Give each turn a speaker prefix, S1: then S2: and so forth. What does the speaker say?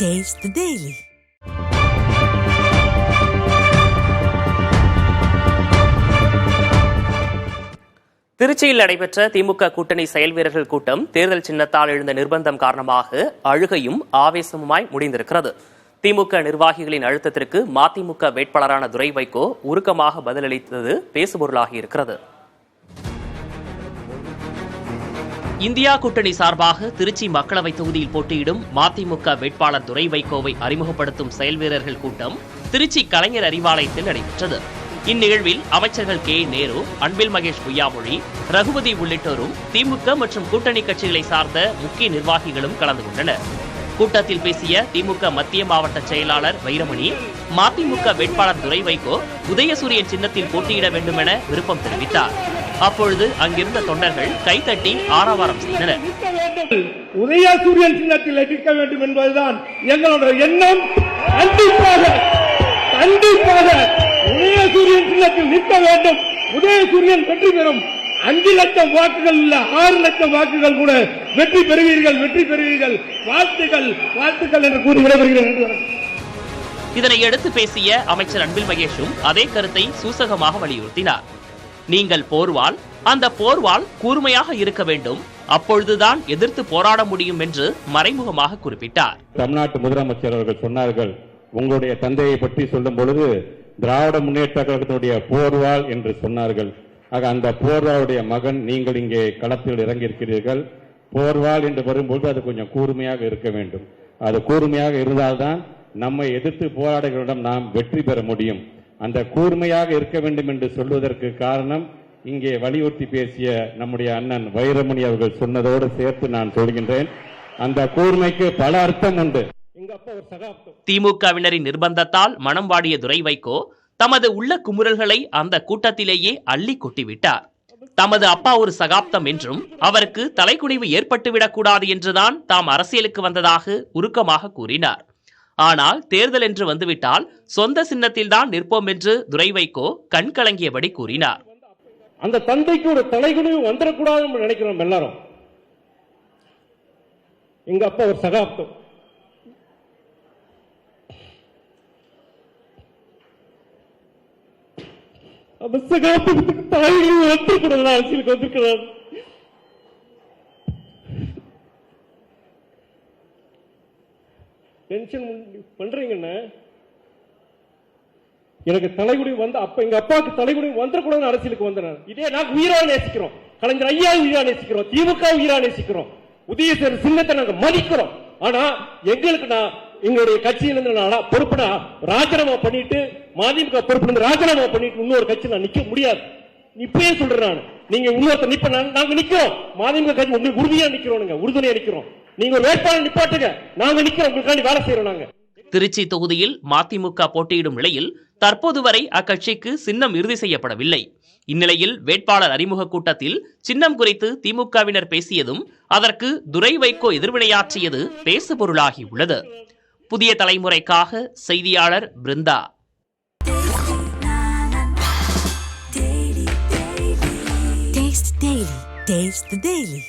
S1: Taste the Daily.
S2: திருச்சியில் நடைபெற்ற திமுக கூட்டணி செயல் வீரர்கள் கூட்டம் தேர்தல் சின்னத்தால் எழுந்த நிர்பந்தம் காரணமாக அழுகையும் ஆவேசமுமாய் முடிந்திருக்கிறது. திமுக நிர்வாகிகளின் அழுத்தத்திற்கு மதிமுக வேட்பாளரான துரை வைகோ உருக்கமாக பதிலளித்தது பேசுபொருளாகி இருக்கிறது. இந்தியா கூட்டணி சார்பாக திருச்சி மக்களவை தொகுதியில் போட்டியிடும் மதிமுக வேட்பாளர் துரை வைகோவை அறிமுகப்படுத்தும் செயல் வீரர்கள் கூட்டம் திருச்சி கலைஞர் அறிவாலயத்தில் நடைபெற்றது. இந்நிகழ்வில் அமைச்சர்கள் கே. நேரு, அன்பில் மகேஷ் பொய்யாமொழி, ரகுபதி உள்ளிட்டோரும் திமுக மற்றும் கூட்டணி கட்சிகளை சார்ந்த முக்கிய நிர்வாகிகளும் கலந்து கொண்டனர். கூட்டத்தில் பேசிய திமுக மத்திய மாவட்ட செயலாளர் வைரமணி, மதிமுக வேட்பாளர் துரை வைகோ உதயசூரியன் சின்னத்தில் போட்டியிட வேண்டும் என விருப்பம் தெரிவித்தார். அப்பொழுது அங்கிருந்த தொண்டர்கள் கைதட்டி ஆரவாரம் செய்தனர்.
S3: உதயசூரியன் சின்னத்தில் நிற்க வேண்டும் என்பதுதான் எங்களோட எண்ணம். கண்டிப்பாக உதயசூரியன் சின்னத்தில் நிற்க வேண்டும். உதயசூரியன் வெற்றி பெறும். 5 லட்சம் வாக்குகள் இல்ல, 6 லட்சம் வாக்குகள் கூட வெற்றி பெறுவீர்கள். வாழ்த்துக்கள் என்று கூறி விடைபெறுகிறேன்.
S2: இதனை எடுத்து பேசிய அமைச்சர் அன்பில் மகேஷும் அதே கருத்தை சூசகமாக வலியுறுத்தினார். நீங்கள் போர்வால், அந்த போர்வால் கூர்மையாக இருக்க வேண்டும், அப்பொழுதுதான் எதிர்த்து போராட முடியும் என்று மறைமுகமாக குறிப்பிட்டார்.
S4: தமிழ்நாட்டு முதலமைச்சர் அவர்கள் சொன்னார்கள், உங்களுடைய தந்தையை பற்றி சொல்லும் பொழுது திராவிட முன்னேற்ற கழகத்தினுடைய போர்வால் என்று சொன்னார்கள். ஆக அந்த போர்வாளுடைய மகன் நீங்கள் இங்கே களத்தில் இறங்கியிருக்கிறீர்கள். போர்வால் என்று வரும்போது அது கொஞ்சம் கூர்மையாக இருக்க வேண்டும். அது கூர்மையாக இருந்தால்தான் நம்மை எதிர்த்து போராடுகளிடம் நாம் வெற்றி பெற முடியும். அந்த கூர்மையாக இருக்க வேண்டும் என்று சொல்வதற்கு காரணம் இங்கே வலியுறுத்தி பேசிய நம்முடைய அண்ணன் வைரமணி அவர்கள் சொன்னதோடு சேர்த்து நான் சொல்கின்றேன். அந்த கூர்மைக்கு பல அர்த்தம் உண்டு.
S2: திமுகவினரின் நிர்பந்தத்தால் மனம் வாடிய துரை வைகோ தமது உள்ள குமுறல்களை அந்த கூட்டத்திலேயே அள்ளி கொட்டிவிட்டார். தமது அப்பா ஒரு சகாப்தம் என்றும் அவருக்கு தலைக்குனிவு ஏற்பட்டுவிடக் கூடாது என்றுதான் தாம் அரசியலுக்கு வந்ததாக உருக்கமாக கூறினார். ஆனால் தேர்தல் என்று வந்துவிட்டால் சொந்த சின்னத்தில் தான் நிற்போம் என்று துரை வைகோ கண்கலங்கியபடி கூறினார்.
S3: அந்த தந்தைக்கு ஒரு தலைகுனிவு வந்துடக்கூடாது நினைக்கிறோம் எல்லாரும். எங்க அப்பா ஒரு சகாப்தம். அந்த சகாப்தத்துக்கு தலைகுனிவு வந்துடக்கூடாது அரசியலுக்கு வந்திருக்கிறார். டென்ஷன் பண்றீங்கன்னு எனக்கு தலைகுடி வந்து அப்ப எங்க அப்பாவுக்கு தலைகுடி வந்துடக்கூடாது அரசியலுக்கு வந்தேன். இதே நாங்க உயிரா நேசிக்கிறோம். கலைஞர் ஐயா உயிரா நேசிக்கிறோம். திமுக உயிரா நேசிக்கிறோம். உதயசூரியன் சின்னத்தை நாங்க மதிக்கிறோம். ஆனா எங்களுக்கு எங்களுடைய கட்சியிலிருந்து பொறுப்புனா ராஜினாமா பண்ணிட்டு மதிமுக பொறுப்பு ராஜினாமா பண்ணிட்டு இன்னொரு கட்சி நான் நிக்க முடியாது. இப்பயே சொல்றேன் நான். நீங்க இன்னொருத்த நிப்ப நாங்க நிக்கிறோம். மதிமுக கட்சி உறுதியா நிக்கிறோம். உறுதுணையா நிக்கிறோம். நீங்க வேட்பாளர் நிப்பாட்டுங்க, நாங்க நிக்கிறோம், உங்களுக்காண்டி வேலை செய்யறோம். நாங்க
S2: திருச்சி தொகுதியில் மதிமுக போட்டியிடும் நிலையில் தற்போது வரை அக்கட்சிக்கு சின்னம் இறுதி செய்யப்படவில்லை. இந்நிலையில் வேட்பாளர் அறிமுக கூட்டத்தில் சின்னம் குறித்து திமுகவினர் பேசியதும் அதற்கு துரை வைகோ எதிர்வினையாற்றியது பேசுபொருளாகி உள்ளது. புதிய தலைமுறைக்காக செய்தியாளர் பிருந்தா.
S1: Taste the Daily.